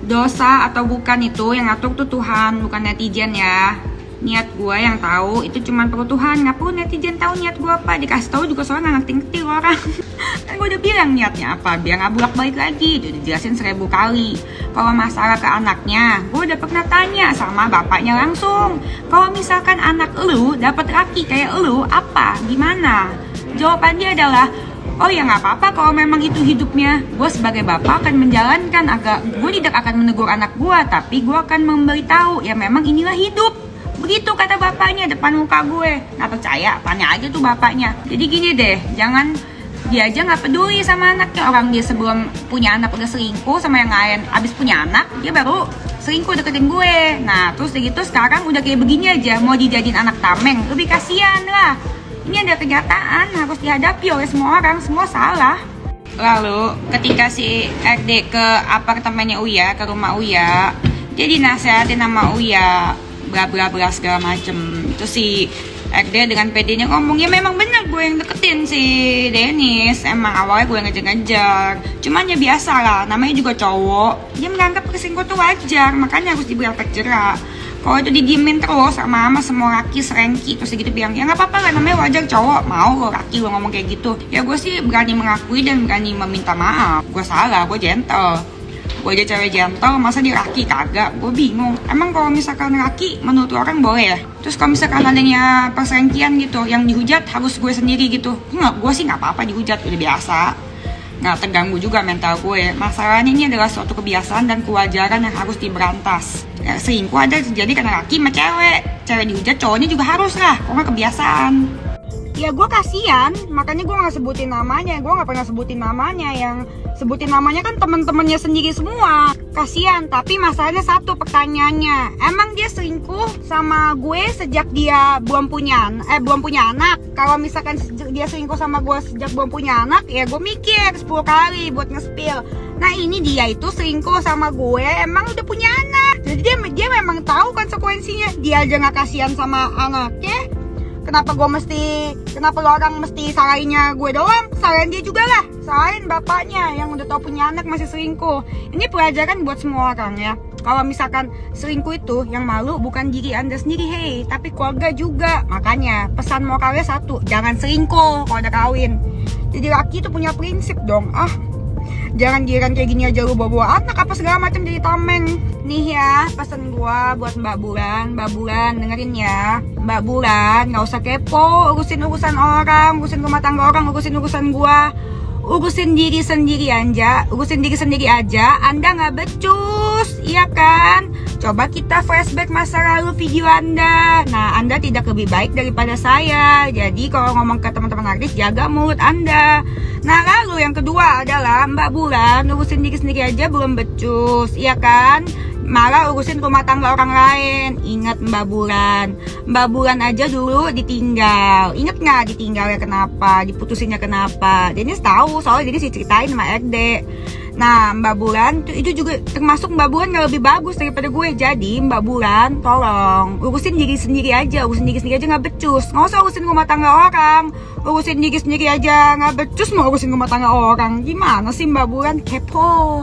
Dosa atau bukan itu yang ngatur tuh Tuhan, bukan netizen ya. Niat gue yang tahu itu cuma perlu Tuhan, nggak perlu netizen tahu niat gue apa. Dikasih tahu juga soalnya nggak ngerti-ngerti orang. Kan gue udah bilang niatnya apa, biar nggak bolak-balik lagi. Udah dijelasin 1000 kali. Kalau masalah ke anaknya, gue udah pernah tanya sama bapaknya langsung. Kalau misalkan anak lu dapat laki kayak lu, apa, gimana? Jawaban dia adalah, oh ya nggak apa-apa kalau memang itu hidupnya. Gue sebagai bapak akan menjalankan, gue tidak akan menegur anak gue, tapi gue akan memberitahu ya memang inilah hidup. Begitu kata bapaknya depan muka gue. Nggak percaya, tanya aja tuh bapaknya. Jadi gini deh, jangan dia aja nggak peduli sama anaknya. Orang dia sebelum punya anak udah selingkuh sama yang lain, abis punya anak dia baru selingkuh deketin gue. Nah terus gitu sekarang udah kayak begini aja, mau dijadiin anak tameng, lebih kasihan lah. Ini ada kenyataan harus dihadapi oleh semua orang, semua salah. Lalu ketika si RD ke apartemennya Uya, ke rumah Uya, dia dinasehatin sama Uya, bla bla bla segala macem. Itu si RD dengan PD-nya ngomong, ya memang bener gue yang deketin si Dennis. Emang awalnya gue ngejar-ngejar, cuman ya biasa lah, namanya juga cowok. Dia menganggap selingkuh tuh wajar, makanya harus diberi efek jerak. Kalau itu didiemin terus sama semua laki serengki terus gitu bilang, ya nggak apa-apa lah, namanya wajar cowok mau lo laki lo ngomong kayak gitu. Ya gue sih berani mengakui dan berani meminta maaf. Gue salah, gue gentle. Gue aja cewek gentle, masa dia laki kagak? Gue bingung. Emang kalau misalkan laki menurut orang boleh ya? Terus kalau misalkan adanya perselingkihan gitu, yang dihujat harus gue sendiri gitu. Nggak, gue sih nggak apa-apa dihujat, udah biasa. Nggak terganggu juga mental gue. Masalahnya ini adalah suatu kebiasaan dan kewajaran yang harus diberantas. Ya, selingkuh ada terjadi karena laki sama cewek. Cewek dihujat, cowoknya juga harus lah. Kok nggak kebiasaan? Ya gue kasihan, makanya gue nggak sebutin namanya. Gue nggak pernah sebutin namanya. Yang sebutin namanya kan temen-temennya sendiri semua. Kasihan, tapi masalahnya satu pertanyaannya, emang dia selingkuh sama gue sejak dia belum punya anak? Kalau misalkan dia selingkuh sama gue sejak belum punya anak, ya gue mikir 10 kali buat nge-spill. Nah ini dia itu selingkuh sama gue emang udah punya anak. Jadi dia memang tahu konsekuensinya. Dia aja nggak kasihan sama anaknya. Kenapa lo orang mesti salahinnya gue doang? Salahin dia juga lah. Salahin bapaknya yang udah tau punya anak masih selingkuh. Ini pelajaran buat semua orang ya. Kalau misalkan selingkuh itu yang malu bukan diri anda sendiri, hey, tapi keluarga juga. Makanya pesan moralnya satu, jangan selingkuh kalau udah kawin. Jadi laki itu punya prinsip dong. Jangan giliran kayak gini aja lu bawa anak apa segala macam jadi tameng. Nih ya pesan gua buat Mbak Bulan dengerin ya. Mbak Bulan nggak usah kepo urusin orang, urusin rumah tangga orang, urusin gua. Urusin diri sendiri aja, Anda nggak becus, iya kan? Coba kita flashback masa lalu video Anda. Nah, Anda tidak lebih baik daripada saya. Jadi kalau ngomong ke teman-teman artis, jaga mulut Anda. Nah, lalu yang kedua adalah Mbak Bulan, urusin diri sendiri aja belum becus, iya kan? Malah urusin rumah tangga orang lain. Ingat Mbak Bulan aja dulu ditinggal. Ingat nggak ditinggalnya kenapa, diputusinnya kenapa? Dennis tahu, soalnya Dennis diceritain sama RD. Nah Mbak Bulan itu juga termasuk Mbak Bulan nggak lebih bagus daripada gue. Jadi Mbak Bulan tolong urusin diri sendiri aja nggak becus. Nggak usah urusin rumah tangga orang. Urusin diri sendiri aja nggak becus, mau urusin rumah tangga orang. Gimana sih Mbak Bulan, kepo.